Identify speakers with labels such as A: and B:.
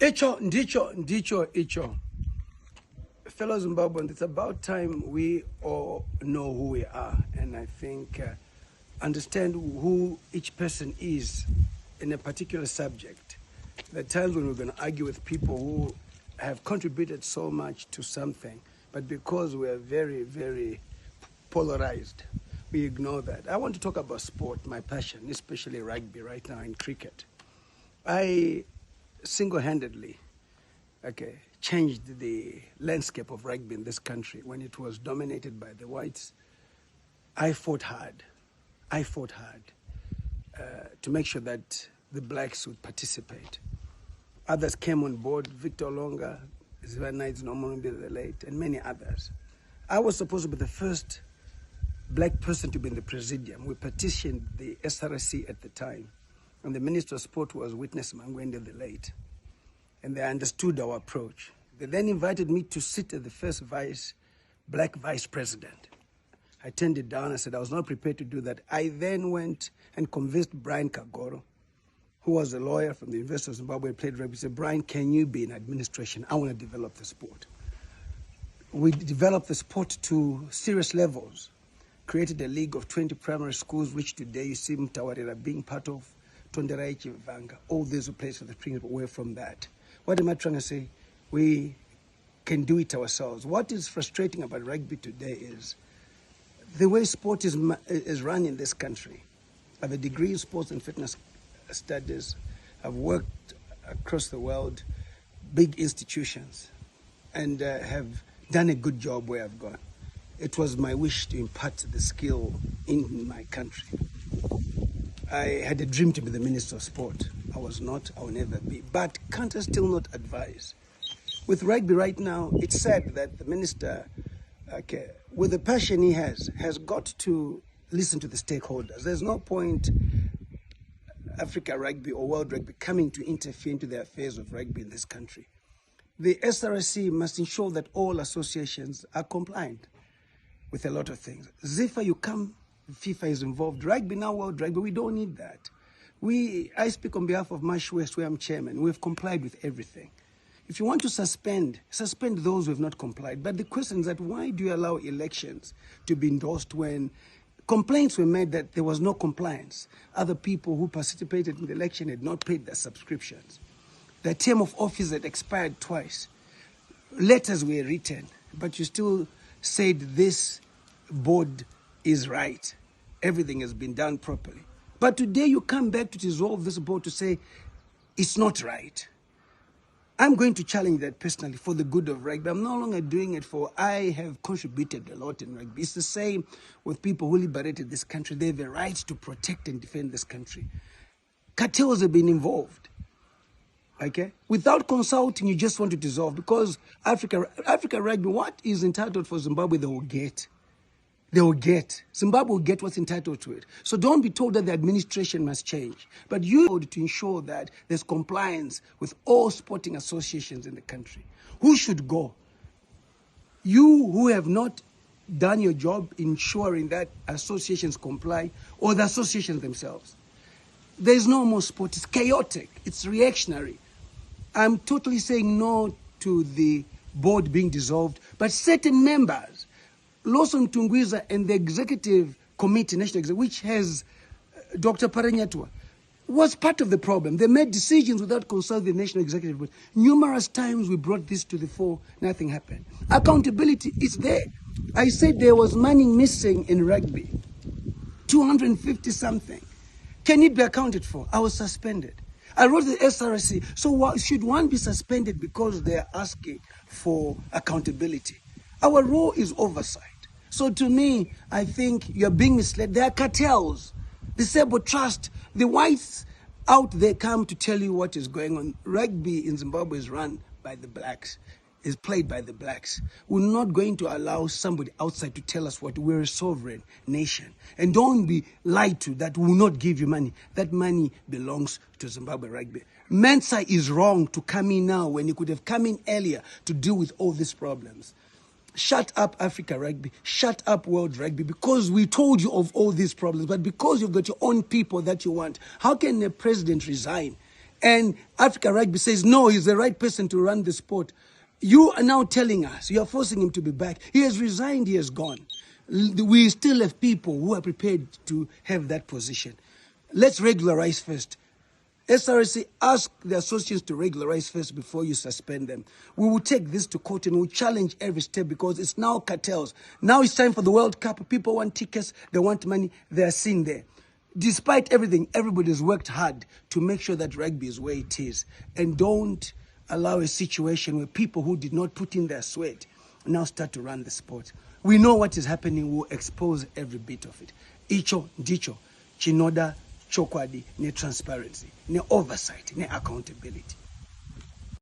A: Icho. Fellow Zimbabweans, it's about time we all know who we are, and I think understand who each person is in a particular subject. There are times when we're going to argue with people who have contributed so much to something, but because we are very, very polarized, we ignore that. I want to talk about sport, my passion, especially rugby right now in cricket. I single-handedly changed the landscape of rugby in this country when it was dominated by the whites. I fought hard to make sure that the blacks would participate. Others came on board, Victor Longa, Zvanites Nomonumbi the late, and many others. I was supposed to be the first black person to be in the presidium. We petitioned the SRC at the time, and the Minister of Sport was Witness Mangwende the late. And they understood our approach. They then invited me to sit as the first black vice president. I turned it down. I said I was not prepared to do that. I then went and convinced Brian Kagoro, who was a lawyer from the University of Zimbabwe, played rugby. He said, Brian, can you be in administration? I want to develop the sport. We developed the sport to serious levels, created a league of 20 primary schools, which today you see Mtawarira being part of, Tonderaichi, Vanga. All these were placed for the principal away from that. What am I trying to say? We can do it ourselves. What is frustrating about rugby today is the way sport is run in this country. I have a degree in sports and fitness studies. I've worked across the world, big institutions, and have done a good job where I've gone. It was my wish to impart the skill in my country. I had a dream to be the Minister of Sport. I was not, I will never be. But can't I still not advise? With rugby right now, it's said that the minister, with the passion he has got to listen to the stakeholders. There's no point Africa Rugby or World Rugby coming to interfere into the affairs of rugby in this country. The SRC must ensure that all associations are compliant with a lot of things. ZIFA, you come, FIFA is involved. Rugby now, World Rugby, we don't need that. I speak on behalf of Marsh West, where I'm chairman. We've complied with everything. If you want to suspend those who have not complied. But the question is that why do you allow elections to be endorsed when complaints were made that there was no compliance? Other people who participated in the election had not paid their subscriptions. The term of office had expired twice. Letters were written, but you still said this board is right. Everything has been done properly. But today you come back to dissolve this board to say it's not right. I'm going to challenge that personally for the good of rugby. I'm no longer doing it I have contributed a lot in rugby. It's the same with people who liberated this country. They have a right to protect and defend this country. Cartels have been involved. Without consulting, you just want to dissolve because Africa Rugby, what is entitled for Zimbabwe, they will get. They will get. Zimbabwe will get what's entitled to it. So don't be told that the administration must change. But you need to ensure that there's compliance with all sporting associations in the country. Who should go? You who have not done your job ensuring that associations comply, or the associations themselves. There's no more sport. It's chaotic. It's reactionary. I'm totally saying no to the board being dissolved, but certain members, Lawson Tungwiza and the executive committee, national executive, which has Dr. Paranyatua, was part of the problem. They made decisions without consulting the national executive. But numerous times we brought this to the fore, nothing happened. Accountability is there. I said there was money missing in rugby, 250 something. Can it be accounted for? I was suspended. I wrote the SRC. So should one be suspended because they're asking for accountability? Our role is oversight. So to me, I think you're being misled. There are cartels. The Sebo Trust, the whites out there come to tell you what is going on. Rugby in Zimbabwe is run by the blacks, is played by the blacks. We're not going to allow somebody outside to tell us what. We're a sovereign nation. And don't be lied to that we will not give you money. That money belongs to Zimbabwe Rugby. Mensa is wrong to come in now when he could have come in earlier to deal with all these problems. Shut up, Africa Rugby. Shut up, World Rugby, because we told you of all these problems. But because you've got your own people that you want, how can a president resign And Africa Rugby says, no, he's the right person to run the sport. You are now telling us, you are forcing him to be back. He has resigned, he has gone. We still have people who are prepared to have that position. Let's regularize first. SRC, ask the associates to regularize first before you suspend them. We will take this to court and we'll challenge every step because it's now cartels. Now it's time for the World Cup. People want tickets, they want money, they are seen there. Despite everything, everybody's worked hard to make sure that rugby is where it is. And don't allow a situation where people who did not put in their sweat now start to run the sport. We know what is happening. We'll expose every bit of it. Icho, ndicho, chinoda, chokwadi, ne transparency, ne oversight, ne accountability.